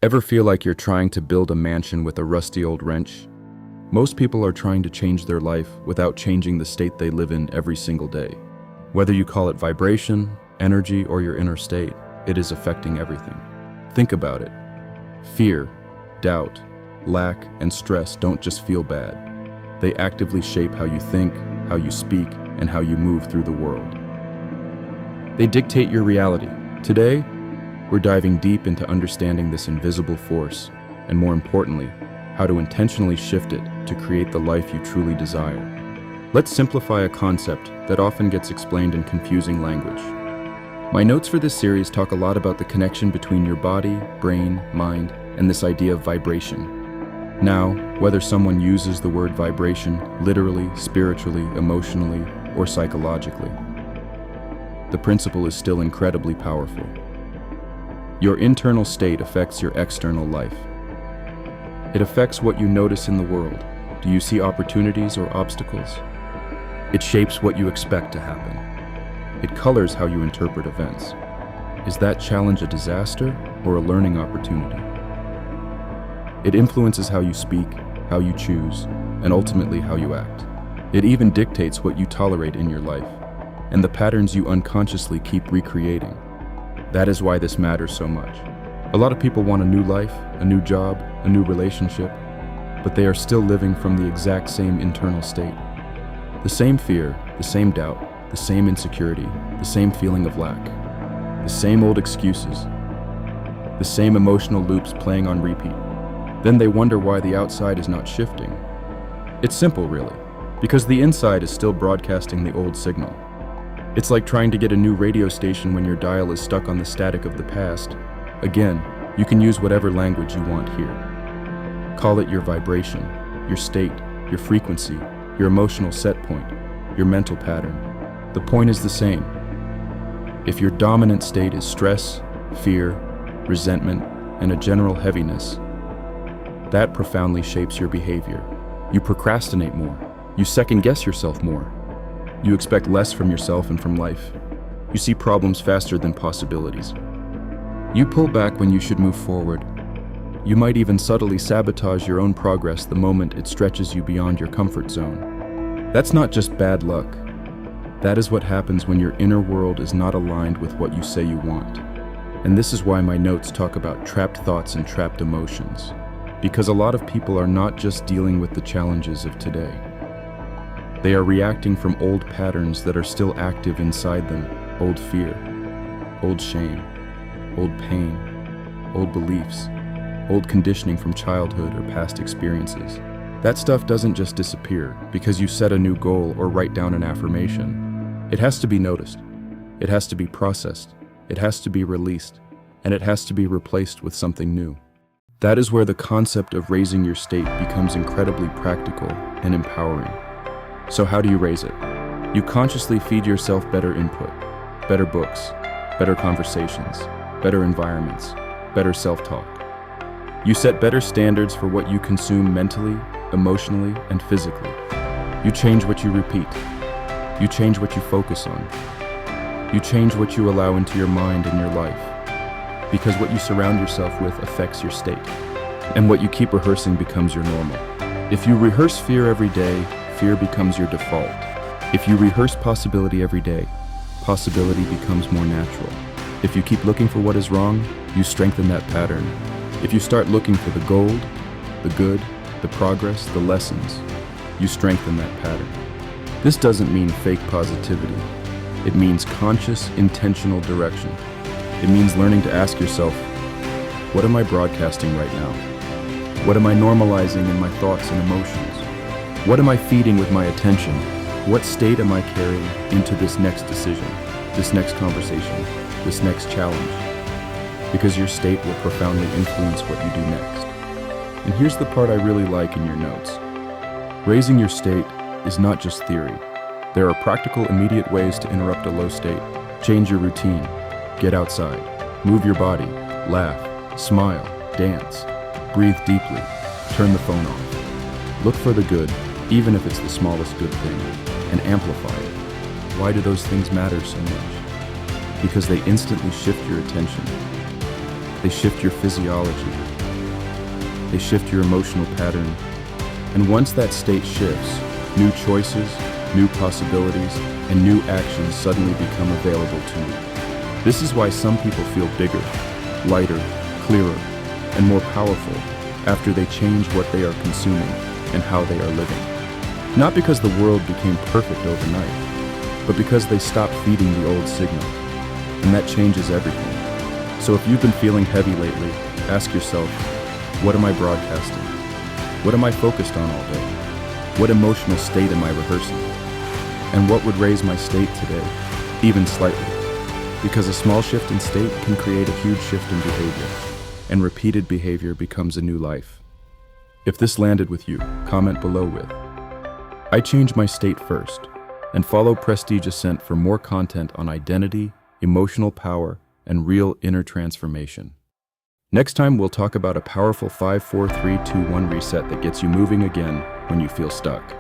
Ever feel like you're trying to build a mansion with a rusty old wrench? Most people are trying to change their life without changing the state they live in every single day. Whether you call it vibration, energy, or your inner state, it is affecting everything. Think about it. Fear, doubt, lack, and stress don't just feel bad. They actively shape how you think, how you speak, and how you move through the world. They dictate your reality. Today, we're diving deep into understanding this invisible force, and more importantly, how to intentionally shift it to create the life you truly desire. Let's simplify a concept that often gets explained in confusing language. My notes for this series talk a lot about the connection between your body, brain, mind, and this idea of vibration. Now, whether someone uses the word vibration literally, spiritually, emotionally, or psychologically, the principle is still incredibly powerful. Your internal state affects your external life. It affects what you notice in the world. Do you see opportunities or obstacles? It shapes what you expect to happen. It colors how you interpret events. Is that challenge a disaster or a learning opportunity? It influences how you speak, how you choose, and ultimately how you act. It even dictates what you tolerate in your life, and the patterns you unconsciously keep recreating. That is why this matters so much. A lot of people want a new life, a new job, a new relationship, but they are still living from the exact same internal state. The same fear, the same doubt, the same insecurity, the same feeling of lack, the same old excuses, the same emotional loops playing on repeat. Then they wonder why the outside is not shifting. It's simple, really, because the inside is still broadcasting the old signal. It's like trying to get a new radio station when your dial is stuck on the static of the past. Again, you can use whatever language you want here. Call it your vibration, your state, your frequency, your emotional set point, your mental pattern. The point is the same. If your dominant state is stress, fear, resentment, and a general heaviness, that profoundly shapes your behavior. You procrastinate more. You second-guess yourself more. You expect less from yourself and from life. You see problems faster than possibilities. You pull back when you should move forward. You might even subtly sabotage your own progress the moment it stretches you beyond your comfort zone. That's not just bad luck. That is what happens when your inner world is not aligned with what you say you want. And this is why my notes talk about trapped thoughts and trapped emotions. Because a lot of people are not just dealing with the challenges of today. They are reacting from old patterns that are still active inside them. Old fear, old shame, old pain, old beliefs, old conditioning from childhood or past experiences. That stuff doesn't just disappear because you set a new goal or write down an affirmation. It has to be noticed. It has to be processed. It has to be released. And it has to be replaced with something new. That is where the concept of raising your state becomes incredibly practical and empowering. So how do you raise it? You consciously feed yourself better input, better books, better conversations, better environments, better self-talk. You set better standards for what you consume mentally, emotionally, and physically. You change what you repeat. You change what you focus on. You change what you allow into your mind and your life. Because what you surround yourself with affects your state. And what you keep rehearsing becomes your normal. If you rehearse fear every day, fear becomes your default. If you rehearse possibility every day, possibility becomes more natural. If you keep looking for what is wrong, you strengthen that pattern. If you start looking for the gold, the good, the progress, the lessons, you strengthen that pattern. This doesn't mean fake positivity. It means conscious, intentional direction. It means learning to ask yourself, what am I broadcasting right now? What am I normalizing in my thoughts and emotions? What am I feeding with my attention? What state am I carrying into this next decision, this next conversation, this next challenge? Because your state will profoundly influence what you do next. And here's the part I really like in your notes. Raising your state is not just theory. There are practical, immediate ways to interrupt a low state. Change your routine. Get outside. Move your body. Laugh. Smile. Dance. Breathe deeply. Turn the phone off. Look for the good, even if it's the smallest good thing, and amplify it. Why do those things matter so much? Because they instantly shift your attention. They shift your physiology. They shift your emotional pattern. And once that state shifts, new choices, new possibilities, and new actions suddenly become available to you. This is why some people feel bigger, lighter, clearer, and more powerful after they change what they are consuming and how they are living. Not because the world became perfect overnight, but because they stopped feeding the old signal. And that changes everything. So if you've been feeling heavy lately, ask yourself, what am I broadcasting? What am I focused on all day? What emotional state am I rehearsing? And what would raise my state today, even slightly? Because a small shift in state can create a huge shift in behavior, and repeated behavior becomes a new life. If this landed with you, comment below with, I change my state first, and follow Prestige Ascent for more content on identity, emotional power, and real inner transformation. Next time, we'll talk about a powerful 5-4-3-2-1 reset that gets you moving again when you feel stuck.